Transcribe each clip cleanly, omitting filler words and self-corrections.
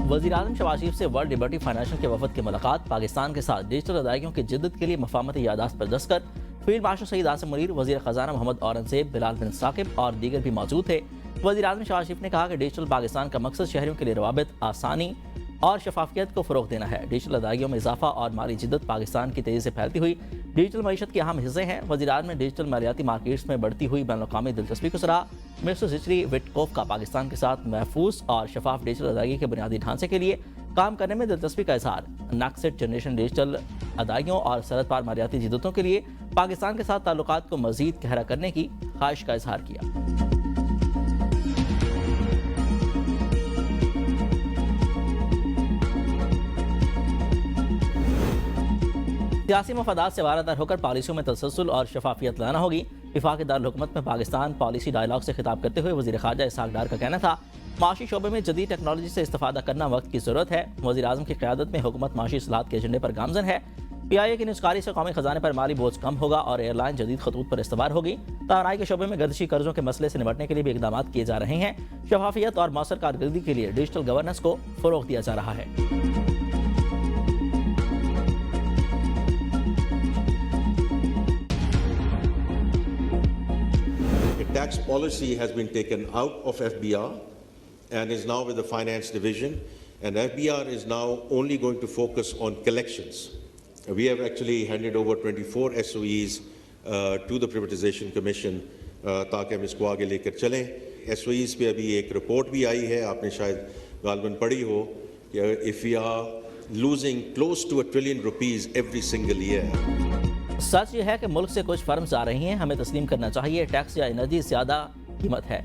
वज़ीर-ए-आज़म शहबाज शरीफ से world liberty financial के वफद की मुलाकात, पाकिस्तान के साथ डिजिटल अदायगियों की जिद्दत के लिए मफाहमती यादाश्त पर दस्तखत। फील्ड मार्शल शहीद आसिम मुनीर, वज़ीर ख़जाना मोहम्मद औरंगज़ेब, बिलाल बिन साकिब और दीगर भी मौजूद थे। वज़ीर-ए-आज़म शहबाज शरीफ ने कहा कि डिजिटल पाकिस्तान का मकसद शहरियों के लिए रवाबित, आसानी और शफाफियत को फ़रोग़ देना है। डिजिटल अदायगियों में इजाफा और माली जिद्दत पाकिस्तान की तेज़ी से फैलती हुई डिजिटल मईशत के अहम हिस्से हैं। वज़ीर-ए-आज़म ने डिजिटल मालियाती मार्केट्स में बढ़ती हुई बैनुल-अक़वामी दिलचस्पी को सराहा। मिनिस्टर जिचरी विटकोफ का पाकिस्तान के साथ महफूज और शफाफ डिजिटल अदायगी के बुनियादी ढांचे के लिए काम करने में दिलचस्पी का इजहार। नेक्स्ट जनरेशन डिजिटल अदायगियों और सरहद पार मालियाती जिद्दतों के लिए पाकिस्तान के साथ ताल्लुकात को मज़ीद गहरा करने की ख्वाहिश का इजहार किया। सियासी मफादात से वारादार होकर पॉलिसियों में तसलसल और शफाफियत लाना होगी। वफाकी दारुल-हुकूमत में पाकिस्तान पॉलिसी डायलॉग से खिताब करते हुए वज़ीर ख़ारजा इसहाक डार का कहना था, माशी शोबे में जदीद टेक्नोलॉजी से इस्तेफादा करना वक्त की ज़रूरत है। वज़ीर-ए-आज़म की क़यादत में हुकूमत माशी इस्लाहत के एजेंडे पर गामज़न है। PIA की निजकारी से कौमी ख़जाने पर माली बोझ कम होगा और एयरलाइन जदीद खतूत पर इस्तवार होगी। तवानाई के शोबे में गर्दिशी कर्जों के मसले से निपटने के लिए भी इक़दाम किए जा रहे हैं। शफाफियत और मौसर कारकर्दगी के लिए डिजिटल गवर्नेंस को फ़रोग़ दिया जा रहा है। Tax policy has been taken out of FBR and is now with the Finance Division, and FBR is now only going to focus on collections. We have actually handed over 24 SOEs to the Privatization Commission ताकि हम इसको आगे लेकर चलें। SOEs पे अभी एक report भी आई है, आपने शायद गालबन पढ़ी हो कि if we are losing close to $1 trillion every single year. सच यह है कि मुल्क से कुछ फर्म्स आ रही हैं, हमें तस्लीम करना चाहिए। टैक्स या एनर्जी ज़्यादा कीमत है।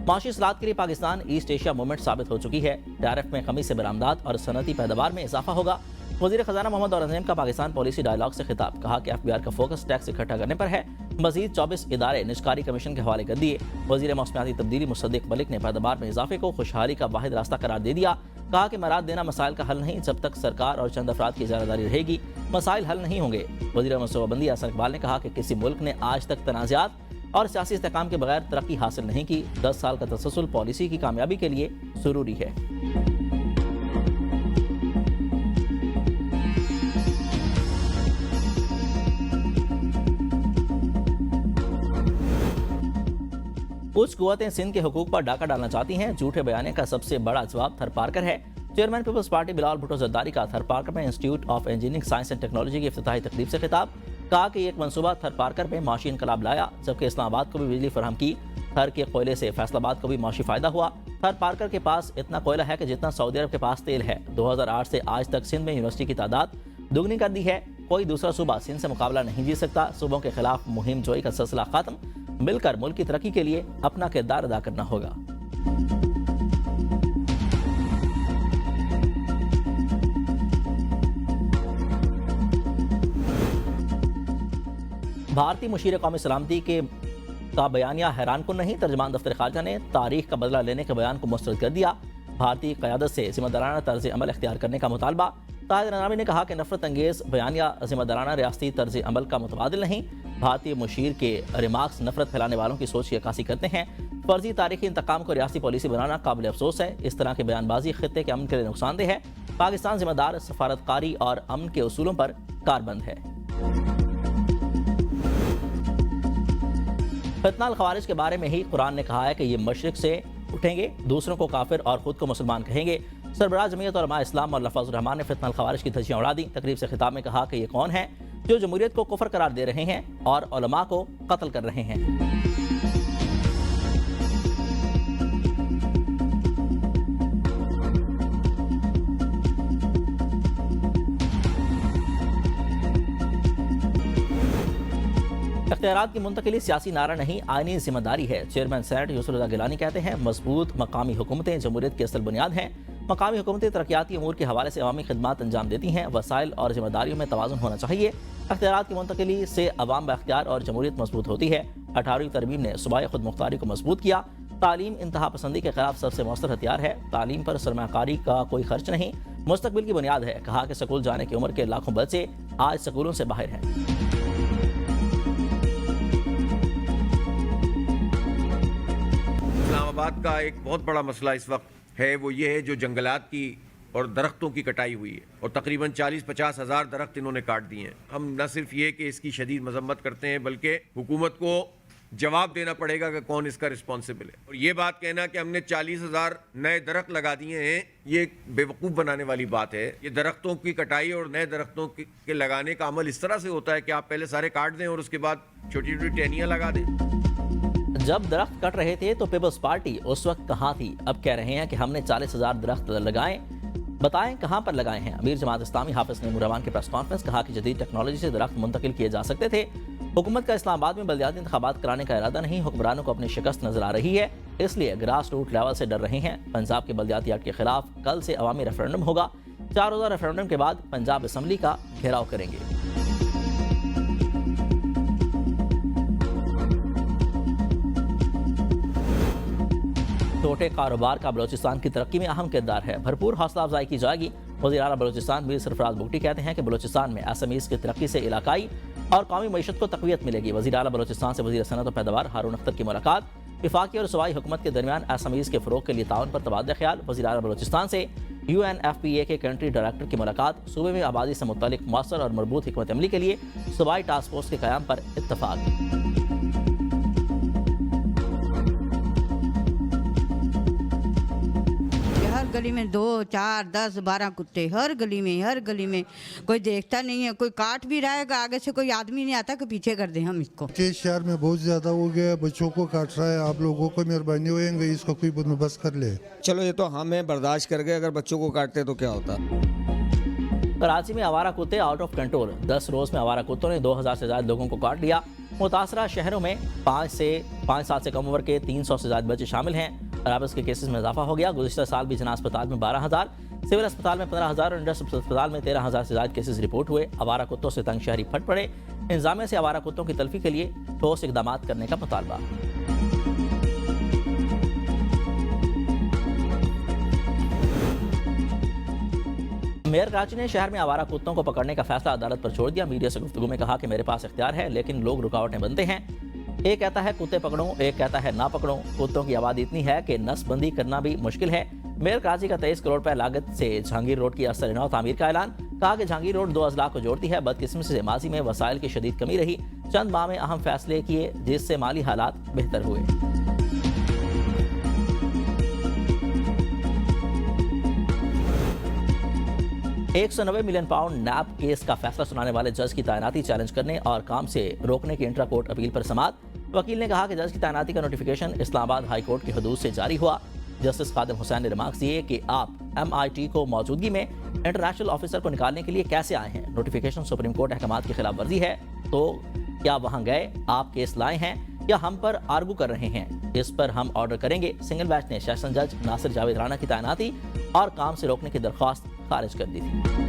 माशी इस्लाहत के लिए पाकिस्तान ईस्ट एशिया मूवमेंट साबित हो चुकी है। टैरिफ में कमी से बरामदात और सनती पैदावार में इजाफा होगा। वज़ीर ख़जाना मोहम्मद औरंगज़ेब का पाकिस्तान पॉलिसी डायलॉग से खिताब, कहा कि FBR का फोकस टैक्स इकट्ठा करने पर है। मजीद 24 इदारे निजकारी कमीशन के हवाले कर दिए। वज़ीर मौसमियाती तब्दीली मुसद्दिक मलिक ने पैदावार में इजाफे को खुशहाली का वाहिद रास्ता करार दे दिया। कहा कि मराद देना मसाइल का हल नहीं, जब तक सरकार और चंद अफराद की ज़िम्मेदारी रहेगी मसाइल हल नहीं होंगे। वज़ीर मनसूबाबंदी हसन इकबाल ने कहा कि किसी मुल्क ने आज तक तनाज़ात और सियासी इस्तेहकाम के बगैर तरक्की हासिल नहीं की। 10 साल का तसलसल पॉलिसी की कामयाबी के लिए ज़रूरी है। कुछ कुव्वतें सिंध के हुकूक पर डाका डालना चाहती हैं। झूठे बयाने का सबसे बड़ा जवाब थरपारकर है। चेयरमैन पीपल्स पार्टी बिलाल भुट्टो जरदारी का थरपारकर में institute of engineering science and technology की इफ्तिताही तकरीब से खिताब, कहा कि एक मनसूबा थरपारकर में माशी इनकलाब लाया, जबकि इस्लामाबाद को भी बिजली फराहम की। थर के कोयले से फैसलाबाद को भी माशी फायदा हुआ। थरपारकर के पास इतना कोयला है कि जितना सऊदी अरब के पास तेल है। 2008 से आज तक सिंध में यूनिवर्सिटी की तादाद दुगनी कर दी है। कोई दूसरा सूबा सिंध से मुकाबला नहीं जीत सकता। सूबों के खिलाफ मुहिम जोई का सिलसिला खत्म। मिलकर मुल्क की तरक्की के लिए अपना किरदार अदा करना होगा। भारतीय मुशीर कौमी सलामती का बयानिया हैरान कुन नहीं। तर्जमान दफ्तर खारजा ने तारीख का बदला लेने के बयान को मुस्तरद कर दिया। भारतीय क़यादत से ज़िम्मेदाराना तर्ज अमल इख्तियार करने का मुतालबा। ताहिर अनामी ने कहा कि नफरत अंगेज़ बयानिया ज़िम्मेदाराना रियासती तर्ज अमल का मुतबादिल नहीं। भारतीय मुशीर के रिमार्क्स नफरत फैलाने वालों की सोच की अक्कासी करते हैं। फर्जी तारीखी इंतकाम को रियासती पॉलिसी बनाना काबिल अफसोस है। इस तरह की बयानबाजी खित्ते के अमन के लिए नुकसानदेह है। पाकिस्तान जिम्मेदार सफारतकारी और अमन के उसूलों पर कारबंद है। फितना ख़वारिज के बारे में ही कुरान ने कहा है कि ये मशरिक से उठेंगे, दूसरों को काफिर और खुद को मुसलमान कहेंगे। सरबराह जमीयत उलमा इस्लाम और लफाजुर रहमान ने फितना ख़वारिज की धज्जियां उड़ा दी। तकरीब से खिताब में कहा कि ये कौन है जो जमहूरियत को कुफर करार दे रहे हैं और उलमा को कत्ल कर रहे हैं। इख्तियारात की मुंतकिली सियासी नारा नहीं, आईनी जिम्मेदारी है। चेयरमैन सेनेट यूसुफ रज़ा गिलानी कहते हैं, मजबूत मकामी हुकूमतें जमहूरियत की असल बुनियाद हैं। मकामी हुकूमतें तरक्याती अमूर के हवाले से अवामी खिदमात अंजाम देती हैं। वसाइल और जिम्मेदारियों में तवाज़ुन होना चाहिए। इख्तियारात की मुंतकिली से अवाम बाख्तियार और जमहूरियत मजबूत होती है। 18वीं तरमीम ने सूबाई खुद मुख्तारी को मजबूत किया। तालीम इंतहा पसंदी के खिलाफ सबसे मौसर हथियार है। तालीम पर सरमाकारी का कोई खर्च नहीं, मुस्तकबिल की बुनियाद है। कहा कि स्कूल जाने की उम्र के लाखों बच्चे आज स्कूलों से बाहर हैं। इस्लामाबाद का एक बहुत बड़ा मसला इस वक्त है, वो ये है जो जंगलात की और दरख्तों की कटाई हुई है और तकरीबन 40-50 हज़ार दरख्त इन्होंने काट दिए हैं। हम न सिर्फ ये कि इसकी शदीद मजम्मत करते हैं बल्कि हुकूमत को जवाब देना पड़ेगा कि कौन इसका रिस्पॉन्सिबल है। और ये बात कहना कि हमने 40,000 नए दरख्त लगा दिए हैं, ये बेवकूफ़ बनाने वाली बात है। ये दरख्तों की कटाई और नए दरख्तों के लगाने का अमल इस तरह से होता है कि आप पहले सारे काट दें और उसके बाद छोटी छोटी टहनियाँ लगा दें। जब दरख्त कट रहे थे तो पीपल्स पार्टी उस वक्त कहाँ थी? अब कह रहे हैं कि हमने 40,000 दरख्त लगाए, बताएं कहां पर लगाए हैं। अमीर जमात इस्लामी हाफिज ने रहमान के प्रेस कॉन्फ्रेंस कहा कि जदीद टेक्नोलॉजी से दरख्त मुंतकिल किए जा सकते थे। हुकूमत का इस्लामाबाद में बल्दियाती इंतखाबात कराने का इरादा नहीं, हुक्मरानों को अपनी शिकस्त नजर आ रही है, इसलिए ग्रास रूट लेवल से डर रहे हैं। पंजाब के बल्दियाती एक्ट के खिलाफ कल से अवामी रेफरेंडम होगा। 4 रोज़ा रेफरेंडम के बाद पंजाब असम्बली का घेराव करेंगे। छोटे कारोबार का बलोचिस्तान की तरक्की में अहम किरदार है, भरपूर हौसला अफजाई की जाएगी। वज़ीर आला बलोचिस्तान मीर सरफराज बुगटी कहते हैं कि बलोचिस्तान में एसएमईज़ की तरक्की से इलाकाई और कौमी मईशत को तक़वियत मिलेगी। वज़ीर आला बलोचिस्तान से वज़ीर सनअत और पैदावार हारून अख्तर की मुलाकात। वफाकी और सूबाई हुकूमत के दरमियान एसएमईज़ के फ़रोग़ के लिए ताउन पर तबादला ख्याल। वज़ीर आला बलोचिस्तान से UNFPA के कंट्री डायरेक्टर की मुलाकात। सूबे में आबादी से मुतल्लिक़ मौसर और मरबूत हिकमत अमली के लिए सूबाई टास्क फोर्स के क़याम पर इत्तफ़ाक़। हर गली में 2, 4, 10, 12 कुत्ते, हर गली में कोई देखता नहीं है। कोई काट भी रहा है, आगे से कोई आदमी नहीं आता कि पीछे कर दे हम इसको। के शहर में बहुत ज्यादा हो गया, बच्चों को काट रहा है। आप लोगों को मेहरबानी होएंगे, इसको कोई बंदोबस्त कर ले। चलो ये तो हमें बर्दाश्त कर गए, अगर बच्चों को काटते तो क्या होता। कराची में आवारा कुत्ते आउट ऑफ कंट्रोल। 10 रोज में आवारा कुत्तों ने 2000 से ज्यादा लोगों को काट लिया। मुतासरा शहरों में 5 साल से कम उम्र के 300 से ज्यादा बच्चे शामिल हैं। रेबिस के केसेस में इजाफा हो गया। गुज़िश्ता साल भी जना अस्पताल में 12,000, सिविल अस्पताल में 15,000 और इंडस अस्पताल में 13,000 से ज्यादा केसेस रिपोर्ट हुए। आवारा कुत्तों से तंग शहरी फट पड़े। इंतजामिया से आवारा कुत्तों की तल्फी के लिए ठोस इकदाम करने का मुतालबा। मेयर कराची ने शहर में आवारा कुत्तों को पकड़ने का फैसला अदालत पर छोड़ दिया। मीडिया से गुफ्तगू में कहा कि मेरे पास इख्तियार है, लेकिन लोग रुकावटें बनते हैं। एक कहता है कुत्ते पकड़ो, एक कहता है ना पकड़ो। कुत्तों की आबादी इतनी है कि नसबंदी करना भी मुश्किल है। मेयर कराची का 23 करोड़ रुपए लागत से जहांगीर रोड की असर नौ तामीर का ऐलान। कहा कि जहांगीर रोड 2 अजला को जोड़ती है। बदकिस्मती से माजी में वसाइल की शदीद कमी रही। चंद माह में अहम फैसले किए जिससे माली हालात बेहतर हुए। 190 मिलियन पाउंड नैब केस का फैसला सुनाने वाले जज की तैनाती चैलेंज करने और काम से रोकने की इंट्रा कोर्ट अपील पर समाअत। वकील ने कहा कि जज की तैनाती का नोटिफिकेशन इस्लामाबाद हाई कोर्ट की हदूद से जारी हुआ। जस्टिस खादिम हुसैन ने रिमार्क्स दिए कि आप MIT को मौजूदगी में इंटरनेशनल ऑफिसर को निकालने के लिए कैसे आए हैं। नोटिफिकेशन सुप्रीम कोर्ट अहकामात की खिलाफ वर्जी है, तो क्या वहां गए, आप केस लाए हैं या हम पर आर्गू कर रहे हैं, इस पर हम ऑर्डर करेंगे। सिंगल बेंच ने सेशन जज नासिर जावेद राणा की तैनाती और काम से रोकने की दरख्वास्त खारिज कर दी थी।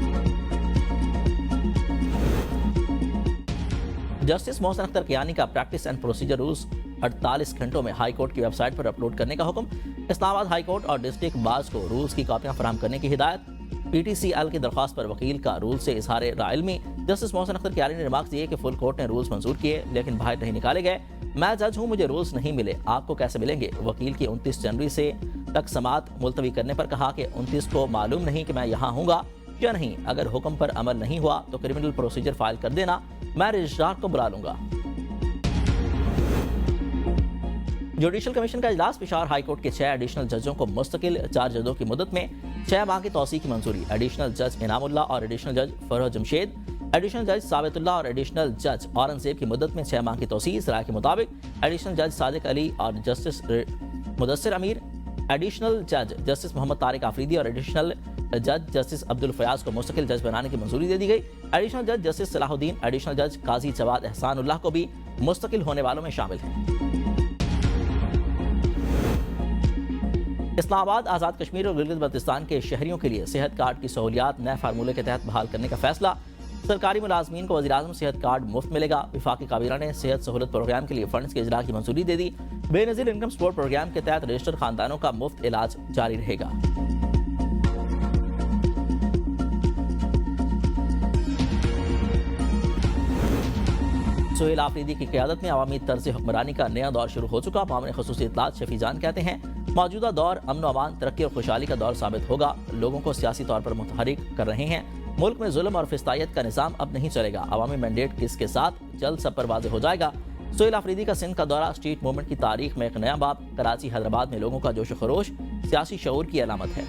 जस्टिस मोहसिन अख्तर कियानी का प्रैक्टिस एंड प्रोसीजर रूल्स 48 घंटों में हाई कोर्ट की वेबसाइट पर अपलोड करने का हुक्म। इस्लामाबाद हाई कोर्ट और डिस्ट्रिक्ट बार्स को रूल्स की कॉपियां फराहम करने की हिदायत। PTCL की दरख्वास्त पर वकील का रूल से इजहार राइल्मी। जस्टिस मोहसिन अख्तर कियानी ने रिमार्क्स दिए कि फुल कोर्ट ने रूल्स मंजूर किए लेकिन बाहर नहीं निकाले गए। मैं जज हूं, मुझे रूल्स नहीं मिले, आपको कैसे मिलेंगे। वकील की 29 जनवरी से तक समाअत मुलतवी करने पर कहा कि 29 को मालूम नहीं कि मैं यहाँ हूँगा या नहीं। अगर हुक्म पर अमल नहीं हुआ तो क्रिमिनल प्रोसीजर फाइल कर देना, मैं रजिस्ट्रार को बुला लूंगा। जुडिशल कमीशन का इजलास। पेशावर हाई कोर्ट के 6 एडिशनल जजों को मुस्तकिल 4 जजों की मुद्दत में 6 माह की तौसीक की मंजूरी। एडिशनल जज इनामुल्लाह और एडिशनल जज फरह जमशेद, एडिशनल जज साबितुल्लाह और एडिशनल जज औरंगजेब की मुद्दत में 6 माह की तौसीक। राय के मुताबिक एडिशनल जज सादिक अली और जस्टिस मुदस्सिर अमीर, एडिशनल जज जस्टिस मोहम्मद तारिक आफरीदी और एडिशनल जज जस्टिस अब्दुल फयाज को मुस्तकिल जज बनाने की मंजूरी दे दी गई। एडिशनल जज जस्टिस सलाहुद्दीन, एडिशनल जज काजी जवाद एहसानुल्लाह को भी मुस्तकिल होने वालों में शामिल हैं। इस्लामाबाद, आज़ाद कश्मीर और गिलगित बल्तिस्तान के शहरियों के लिए सेहत कार्ड की सहूलियात नए फार्मूले के तहत बहाल करने का फैसला। सरकारी मुलाजमीन को वज़ीर-ए-आज़म सेहत कार्ड मुफ्त मिलेगा। वफाकी काबीना ने सेहत सहूलत प्रोग्राम के लिए फंड्स के इजरा की मंजूरी दे दी। बेनज़ीर इनकम सपोर्ट प्रोग्राम के तहत रजिस्टर्ड खानदानों का मुफ्त इलाज जारी रहेगा। सुहेल आफरीदी की क़यादत में अवामी तर्ज़ हुक्मरानी का नया दौर शुरू हो चुका। मामले ख़ुसूसी इत्तलात शफी जान कहते हैं मौजूदा दौर अमन अमान, तरक्की और खुशहाली का दौर साबित होगा। लोगों को सियासी तौर पर मुतहरिक कर रहे हैं। मुल्क में जुल्म और फिस्तायत का निज़ाम अब नहीं चलेगा। अवामी मैंडेट किसके साथ, जल्द सब पर वाज़ेह हो जाएगा। सोहेल आफरीदी का सिंध का दौरा स्ट्रीट मूवमेंट की तारीख में एक नया बाब। कराची हैदराबाद में लोगों का जोश खरोश सियासी शऊर की अलामत है।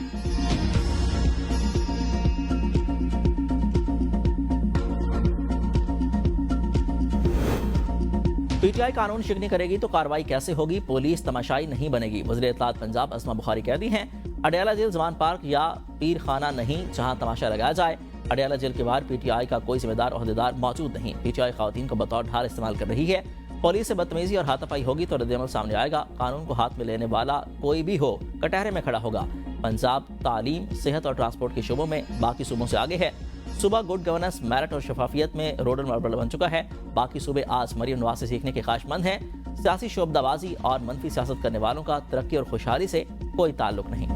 पीटीआई कानून शिकनी करेगी तो कार्रवाई कैसे होगी, पुलिस तमाशाई नहीं बनेगी। वज़ीर इत्तलात पंजाब अस्मा बुखारी कहती हैं, अडयाला जेल जवान पार्क या पीर खाना नहीं जहां तमाशा लगाया जाए। अडयाला जेल के बाहर पीटीआई का कोई जिम्मेदार ओहदेदार मौजूद नहीं। पीटीआई खवातीन को बतौर ढाल इस्तेमाल कर रही है। पुलिस से बदतमीजी और हाथापाई होगी तो रद्द-ए-अमल सामने आएगा। कानून को हाथ में लेने वाला कोई भी हो कटहरे में खड़ा होगा। पंजाब तालीम, सेहत और ट्रांसपोर्ट के शोबों में बाकी सूबों से आगे है। सूबा गुड गवर्नेंस, मेरिट और शफाफियत में रोड मॉडल बन चुका है। बाकी सूबे आज मरियम नवाज से सीखने के ख्वाहिशमंद हैं। सियासी शोबदाबाजी और मनफी सियासत करने वालों का तरक्की और खुशहाली से कोई ताल्लुक नहीं।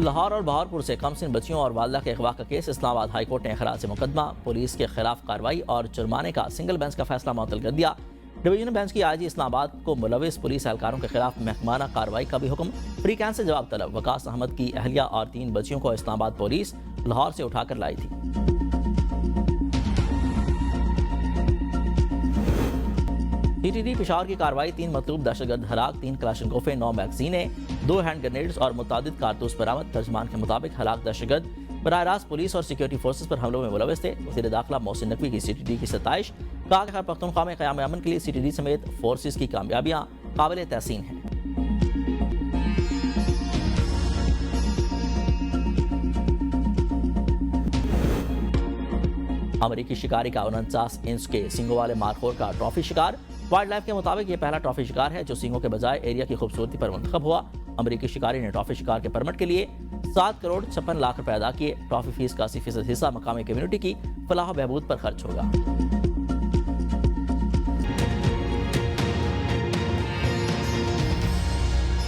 लाहौर और बहारपुर से कमसिन बच्चियों और वालदा के अगवा का केस इस्लामाबाद हाई कोर्ट ने खराज से मुकदमा। पुलिस के खिलाफ कार्रवाई और जुर्माने का सिंगल बेंच का फैसला मुअत्तल कर दिया। डिवीजनल बेंच की आईजी इस्लामाबाद को मुलविस पुलिस एहलकारों के खिलाफ महकमाना कार्रवाई का भी हुक्म। फ्री कैंप से जवाब तलब। वकास अहमद की अहलिया और 3 बच्चियों को इस्लामाबाद पुलिस लाहौर से उठाकर लाई थी। टीटीडी पेशावर की कार्रवाई, 3 मतलूब दहशतगर्द हलाक, 3 कलाशनकोफे, 9 मैगजीनें, 2 हैंड ग्रेनेड्स और मुतादिद कारतूस बरामद। तर्जमान के मुताबिक हलाक दहशतगर्द बराह रास्त पुलिस और सिक्योरिटी फोर्सेस पर हमलों में मुलविस थे। वज़ीर दाखिला मोहसिन नकवी की सीटीडी की सताइश। कहा कि खैबर पख्तूनख्वा में क़याम अमन के लिए सीटीडी समेत फोर्सेस की कामयाबियां काबिल तहसीन हैं। अमेरिकी शिकारी का 49 इंच के सींगों वाले मारखोर का ट्रॉफी शिकार। वाइल्ड लाइफ के मुताबिक ये पहला ट्रॉफी शिकार है जो सींगों के बजाय एरिया की खूबसूरती पर मुंतखब हुआ। अमेरिकी शिकारी ने ट्रॉफी शिकार के परमिट के लिए 7 करोड़ 56 लाख रुपए अदा किए। ट्रॉफी फीस का 80% हिस्सा मकामी कम्युनिटी की फलाह बहबूद पर खर्च होगा।